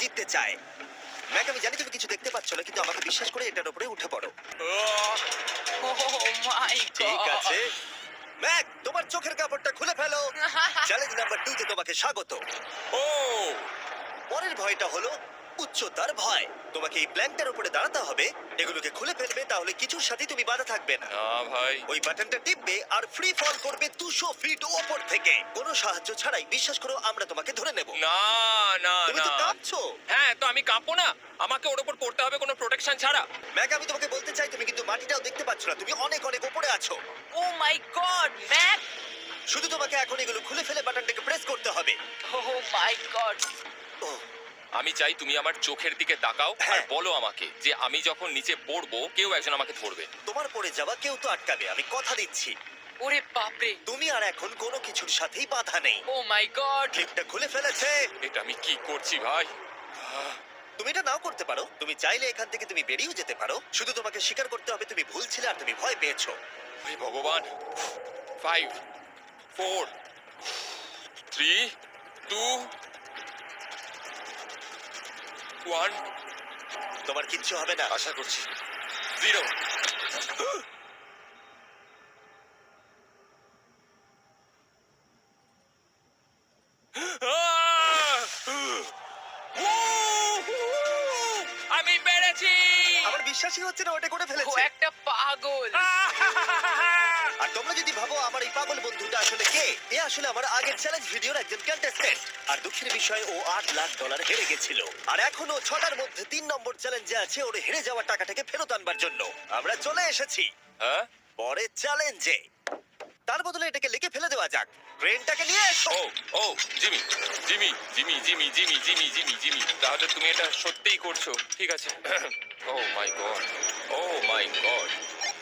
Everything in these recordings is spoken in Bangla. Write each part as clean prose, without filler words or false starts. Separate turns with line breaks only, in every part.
জিততে চায়। ম্যাক, আমি জানি তুমি কিছু দেখতে পাচ্ছ না, কিন্তু আমাকে বিশ্বাস করে এটার উপরে উঠে পড়ো।
ও মাই
ঠিক আছে ম্যাক, তোমার চোখের কাপড়টা খুলে ফেলো। চ্যালেঞ্জ নাম্বার 2 তে তোমাকে স্বাগত।
ও
পরের ভয়টা হলো উচ্চতার ভয়। তোমাকে এই প্ল্যানটার উপরে দাঁড়াতে হবে, এগুলোকে খুলে ফেলবে, তাহলে কিছুর সাথে তুমি বাধা থাকবে না।
না ভাই,
ওই বাটনটা টিপবে আর ফ্রি ফল করবে 200 ফিট ওপর থেকে। কোনো সাহায্য ছাড়াই, বিশ্বাস করো আমরা তোমাকে ধরে নেব।
না না
তুমি
না।
তো কাঁপছো।
হ্যাঁ, তো আমি কাঁপবো না? আমাকে ওর উপর পড়তে হবে কোনো প্রোটেকশন ছাড়া?
ম্যাক, আমি তোমাকে বলতে চাই, তুমি কিন্তু মাটিটাও দেখতে পাচ্ছ না, তুমি অনেক অনেক উপরে আছো।
ও মাই গড ম্যাক
শুধু তোমাকে এখন এগুলো খুলে ফেলে বাটনটাকে প্রেস করতে হবে।
ও মাই গড
ও,
আমি চাই তুমি আমার চোখের দিকে তাকাও আর
হ্যাঁ।
বলো আমাকে যে আমি যখন নিচে পড়বো কেউ একজন আমাকে ধরবে।
তোমার পড়ে যাওয়া কেউ তো আটকাবে, আমি কথা দিচ্ছি।
ওরে বাপরে
তুমি আর এখন কোনো কিছুর সাথেই বাধা নেই।
ও মাই গড
ক্লিপটা খুলে ফেলেছে।
এটা আমি কি করছি ভাই?
তুমি এটা নাও করতে পারো, তুমি চাইলে এখান থেকে তুমি বেরিয়েও যেতে পারো। শুধু তোমাকে স্বীকার করতে হবে তুমি ভুল ছিলে আর তুমি ভয় পেয়েছো।
হে ভগবান। 5 4 3 2 1।
তোমার কিচ্ছু হবে না।
আশা করছি 0। আমি পেরেছি।
আমার বিশ্বাসই হচ্ছে না ওটা করে
ও
ফেলেছে।
একটা পাগল
আর তোমরা যদি ভাবো আমার এই পাগল বন্ধুটা আসলে কে, এ আসলে আমার আগের চ্যালেঞ্জ ভিডিওর একজন কন্টেস্ট্যান্ট। আর দুঃখের বিষয় ও $8 লাখ হেরে গেছিল। আর এখনো 6টার মধ্যে 3 নম্বর চ্যালেঞ্জে আছে ওর হেরে যাওয়া টাকাটাকে ফেরত আনবার জন্য। আমরা চলে এসেছি
হ্যাঁ?
পরের চ্যালেঞ্জে। তার বদলে এটাকে লিখে ফেলে দেওয়া যাক। ট্রেনটাকে নিয়ে এসো।
Oh oh Jimmy Jimmy Jimmy Jimmy Jimmy Jimmy Jimmy Jimmy তাহলে তুমি এটা সত্যিই করছো? ঠিক আছে। Oh my God, oh my God.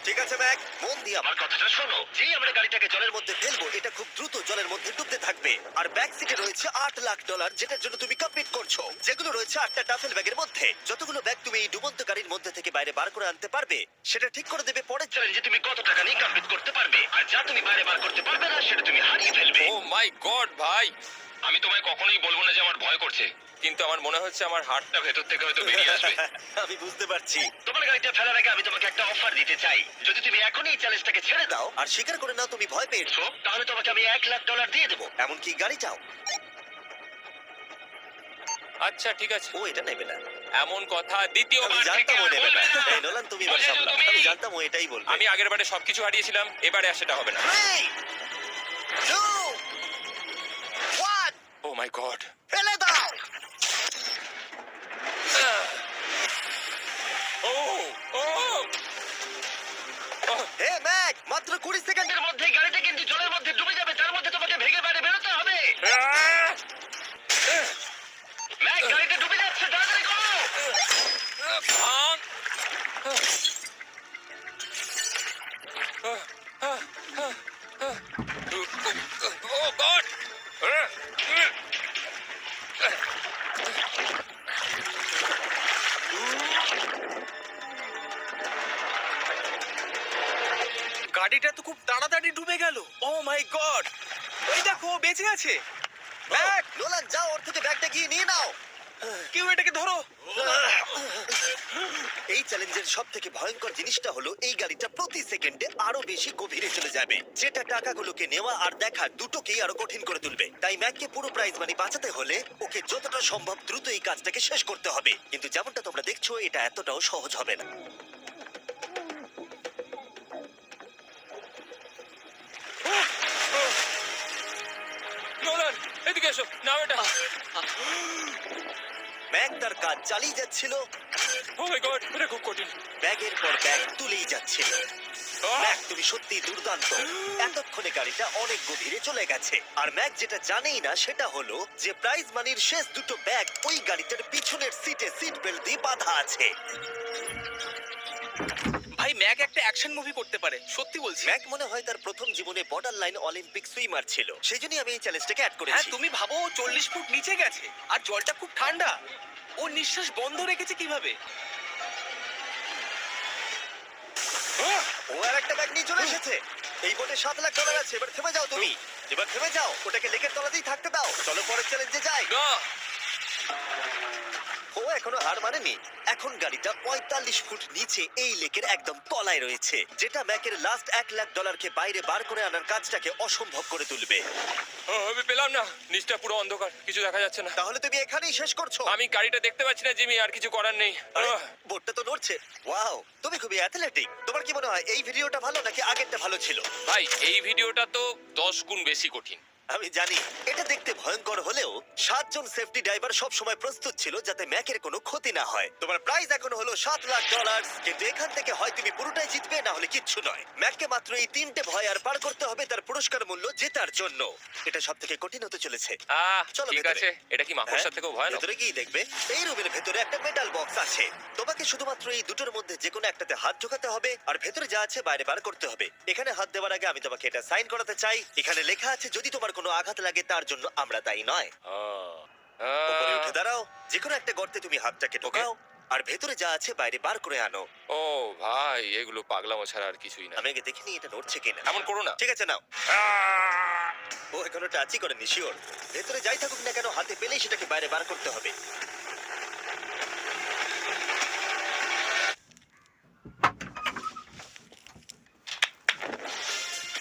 ঠিক আছে ম্যাক, মন দিয়ে আমার কথাটা শোনো। যেই আমরা গাড়িটাকে জলের মধ্যে ফেলবো, এটা খুব দ্রুত জলের মধ্যে ডুবতে থাকবে। আর ব্যাক সিটে রয়েছে $8 লাখ, যেটার জন্য তুমি কমপ্লিট করছো, যেগুলো রয়েছে 8টা টাফেল ব্যাগের মধ্যে। যতগুলো ব্যাগ তুমি এই ডুবন্ত গাড়ির মধ্যে থেকে বাইরে বার করে আনতে পারবে, সেটা ঠিক করে দেবে পরের চ্যালেঞ্জে তুমি কত টাকা নিয়ে কমপ্লিট করতে পারবে। আর যা তুমি বাইরে বার করতে পারবে না, সেটা তুমি হারিয়ে ফেলবে।
ও মাই গড ভাই, আমি তোমায় কখনোই বলবো না যে আমার ভয় করছে, কিন্তু আমার মনে হচ্ছে আমার হার্টটা ভেতর থেকে হয়তো বেরিয়ে আসবে।
আমি বুঝতে পারছি। তোমার গাড়িটা ফেলার আগে আমি তোমাকে একটা অফার দিতে চাই। যদি তুমি এখনই এই চ্যালেঞ্জটাকে ছেড়ে দাও আর স্বীকার করে নাও তুমি ভয় পেয়েছো, তাহলে তোমাকে আমি $1 লাখ দিয়ে দেবো। এমনকি গাড়িটাও।
আচ্ছা ঠিক আছে।
ও এটা নেবে না।
এমন কথা
আমি
দ্বিতীয়বার থেকে
জানতাম ও
আর
নেবে না।
বলবে না।
এই নোলান, তুমি এবার
বুঝেছো
সামলাও।
তুমি?
আমি জানতাম ও এটাই বলবে।
আমি আগের বারে সবকিছু হারিয়েছিলাম, এবারে আর সেটা হবে না।
3 2 1
ও মাই গড।
ফেলে দাও।
ও ও
হে ম্যাক, মাত্র 20 সেকেন্ডের মধ্যে গাড়িটা কিন্তু জলের মধ্যে ডুবে যাবে। তার মধ্যে তোমাকে ভেগে বাইরে বেরোতে হবে। ম্যাক, গাড়িটা ডুবে যাচ্ছে, তাড়াতাড়ি করো।
ভাঙ। ও গড।
গাড়িটা তো খুব তাড়াতাড়ি ডুবে গেল। ও মাই গড, ওই দেখো ও বেঁচে আছে। ব্যাগ,
নোলান, যাও ওর থেকে ব্যাগটা গিয়ে নিয়ে নাও।
কেউ এটাকে ধরো।
এই চ্যালেঞ্জের সব থেকে ভয়ঙ্কর জিনিসটা হলো এই গাড়িটা প্রতি সেকেন্ডে আরো বেশি গভীরে চলে যাবে, যেটা টাকাগুলোকে নেওয়া আর দেখা দুটোকেই আরো কঠিন করে তুলবে। তাই ম্যাককে পুরো প্রাইজ মানি বাঁচাতে হলে ওকে যতটা সম্ভব দ্রুত এই কাজটাকে শেষ করতে হবে। কিন্তু যেমনটা তোমরা দেখছো, এটা এতটাও সহজ হবে না।
নোলান, এদিকে এসো। নাও এটা।
ম্যাক তার কাজ চালিয়ে যাচ্ছিল,
ও মাই গড, এটা খুব কঠিন।
ব্যাগের পর ব্যাগ তুলেই যাচ্ছিল।
আহ!
ম্যাক, তুমি সত্যি দুর্দান্ত। এতক্ষণে গাড়িটা অনেক গভীরে চলে গেছে। আর ম্যাক যেটা জানেই না সেটা হলো যে প্রাইজ মানির শেষ দুটো ব্যাগ ওই গাড়িটার পিছনের সিটে সিট বেল্ট দিয়ে বাঁধা আছে।
ভাই, ম্যাক একটা অ্যাকশন মুভি করতে পারে, সত্যি বলছি।
ম্যাক মনে হয় তার প্রথম জীবনে বর্ডার লাইন অলিম্পিক সুইমার ছিল, সেই জন্যই আমি এই চ্যালেঞ্জটাকে অ্যাড
হ্যাঁ,
করেছি।
তুমি ভাবো ও 40 ফুট নিচে গেছে আর জলটা খুব ঠান্ডা। ও নিঃশ্বাস বন্ধ রেখেছে কিভাবে?
ও আর একটা ব্যাগ নিয়ে চলে এসেছে। এই বোটে $7 লাখ আছে। এবার থেমে যাও তুমি, এবার থেমে যাও। ওটাকে লেকের তলাতেই থাকতে দাও। চলো পরের চ্যালেঞ্জে যাই।
না।
ও এখনো হার মানেনি। এখন গাড়িটা 45 ফুট নিচে এই লেকের একদম তলায় রয়েছে, যেটা ম্যাকের লাস্ট $1,00,000 বাইরে বার করে আনার কাজটাকে অসম্ভব করে তুলবে।
আমি পেলাম না, নিচটা পুরো অন্ধকার, কিছু দেখা যাচ্ছে না।
তাহলে তুমি এখানেই শেষ করছো?
আমি গাড়িটা দেখতে পাচ্ছি না জিমি, আর কিছু করার নেই।
আরে, বোটটা তো নড়ছে। ওয়াও, তুমি খুবই অ্যাথলেটিক। তোমার কি মনে হয় এই ভিডিওটা ভালো নাকি আগেরটা ভালো ছিল?
ভাই এই ভিডিওটা তো 10 গুণ বেশি কঠিন।
আমি জানি এটা দেখতে ভয়ঙ্কর হলেও 7 জন সেফটি ড্রাইভার সব সময় প্রস্তুত ছিল যাতে ম্যাকের কোনো ক্ষতি না হয়। তোমার প্রাইস এখন হলো $7,00,000, কিন্তু এখান থেকে হয় তুমি পুরোটাই জিতবে, না হলে কিচ্ছু নয়। ম্যাককে মাত্র এই 3টে ভয় আর পার করতে হবে তার পুরস্কার মূল্য জেতার জন্য। এটা সব থেকে কঠিন হতে চলেছে। চলো
ঠিক
ভেতরে।
আছে, এটা কি মাকড়সার থেকেও ভয়ানক?
ভেতরে গিয়ে দেখবে এই রুমের ভেতরে একটা মেটাল বক্স আছে। তোমাকে শুধুমাত্র এই দুটোর মধ্যে যে কোনো একটাতে হাত ঢোকাতে হবে, আর ভেতরে যা আছে বাইরে বার করতে হবে। এখানে হাত দেওয়ার আগে আমি তোমাকে এটা সাইন করাতে চাই। এখানে লেখা আছে যদি তোমার কোনো আঘাত লাগে তার জন্য আমরা দায়ী নয়। উপরে উঠে দাঁড়াও, যে কোনো একটা গর্তে তুমি হাতটাকে ঢোকাও, আর ভেতরে যা আছে বাইরে বার করে আনো।
ও ভাই, এগুলো পাগলামো ছাড়া আর কিছুই না।
আমি আগে দেখিনি এটা নড়ছে কিনা।
এমন করো না।
ঠিক আছে, নাও। ও এখনো টাচই করেনি, শিওর। ভেতরে যাই থাকুক না কেন, হাতে পেলেই সেটাকে বাইরে বার করতে হবে।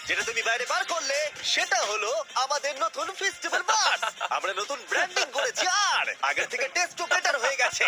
যেটা তুমি বাইরে বার করলে সেটা হলো আমাদের নতুন ফেস্টিভ্যাল বাস। আমরা নতুন ব্র্যান্ডিং করেছি আর আগের থেকে টেস্টও বেটার হয়ে গেছে।